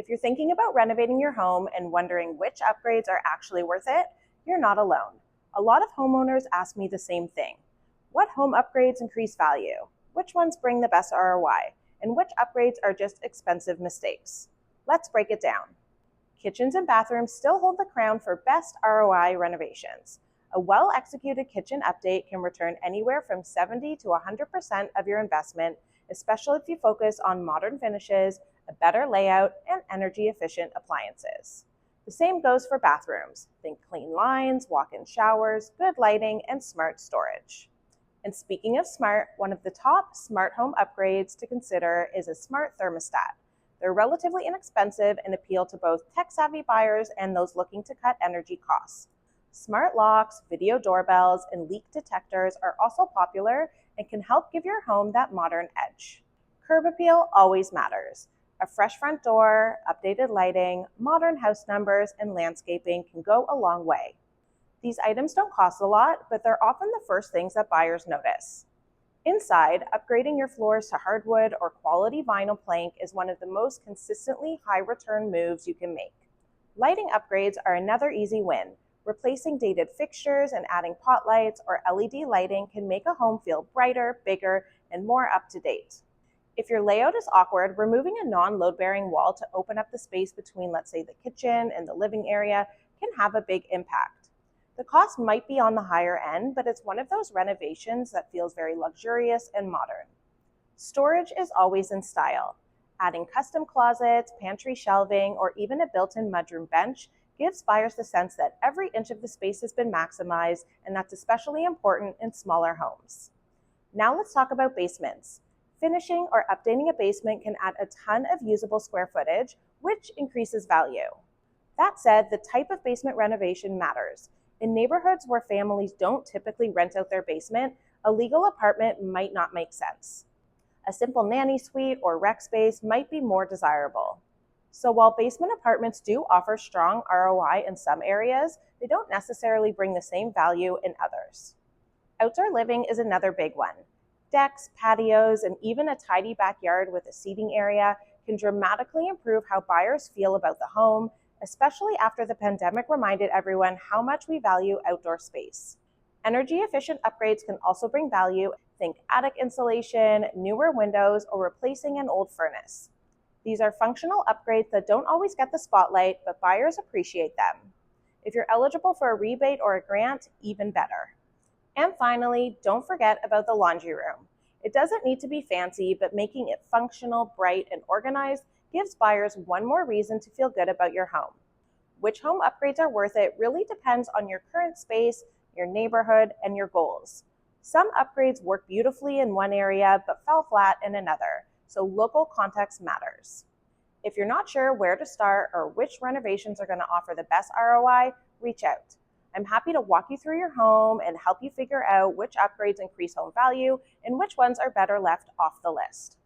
If you're thinking about renovating your home and wondering which upgrades are actually worth it, you're not alone. A lot of homeowners ask me the same thing. What home upgrades increase value? Which ones bring the best ROI? And which upgrades are just expensive mistakes? Let's break it down. Kitchens and bathrooms still hold the crown for best ROI renovations. A well-executed kitchen update can return anywhere from 70 to 100% of your investment, especially if you focus on modern finishes, a better layout, and energy-efficient appliances. The same goes for bathrooms. Think clean lines, walk-in showers, good lighting, and smart storage. And speaking of smart, one of the top smart home upgrades to consider is a smart thermostat. They're relatively inexpensive and appeal to both tech-savvy buyers and those looking to cut energy costs. Smart locks, video doorbells, and leak detectors are also popular and can help give your home that modern edge. Curb appeal always matters. A fresh front door, updated lighting, modern house numbers, and landscaping can go a long way. These items don't cost a lot, but they're often the first things that buyers notice. Inside, upgrading your floors to hardwood or quality vinyl plank is one of the most consistently high return moves you can make. Lighting upgrades are another easy win. Replacing dated fixtures and adding pot lights or LED lighting can make a home feel brighter, bigger, and more up to date. If your layout is awkward, removing a non-load-bearing wall to open up the space between, let's say, the kitchen and the living area can have a big impact. The cost might be on the higher end, but it's one of those renovations that feels very luxurious and modern. Storage is always in style. Adding custom closets, pantry shelving, or even a built-in mudroom bench gives buyers the sense that every inch of the space has been maximized, and that's especially important in smaller homes. Now let's talk about basements. Finishing or updating a basement can add a ton of usable square footage, which increases value. That said, the type of basement renovation matters. In neighborhoods where families don't typically rent out their basement, a legal apartment might not make sense. A simple nanny suite or rec space might be more desirable. So while basement apartments do offer strong ROI in some areas, they don't necessarily bring the same value in others. Outdoor living is another big one. Decks, patios, and even a tidy backyard with a seating area can dramatically improve how buyers feel about the home, especially after the pandemic reminded everyone how much we value outdoor space. Energy-efficient upgrades can also bring value. Think attic insulation, newer windows, or replacing an old furnace. These are functional upgrades that don't always get the spotlight, but buyers appreciate them. If you're eligible for a rebate or a grant, even better. And finally, don't forget about the laundry room. It doesn't need to be fancy, but making it functional, bright, and organized gives buyers one more reason to feel good about your home. Which home upgrades are worth it really depends on your current space, your neighborhood, and your goals. Some upgrades work beautifully in one area but fell flat in another, so local context matters. If you're not sure where to start or which renovations are going to offer the best ROI, reach out. I'm happy to walk you through your home and help you figure out which upgrades increase home value and which ones are better left off the list.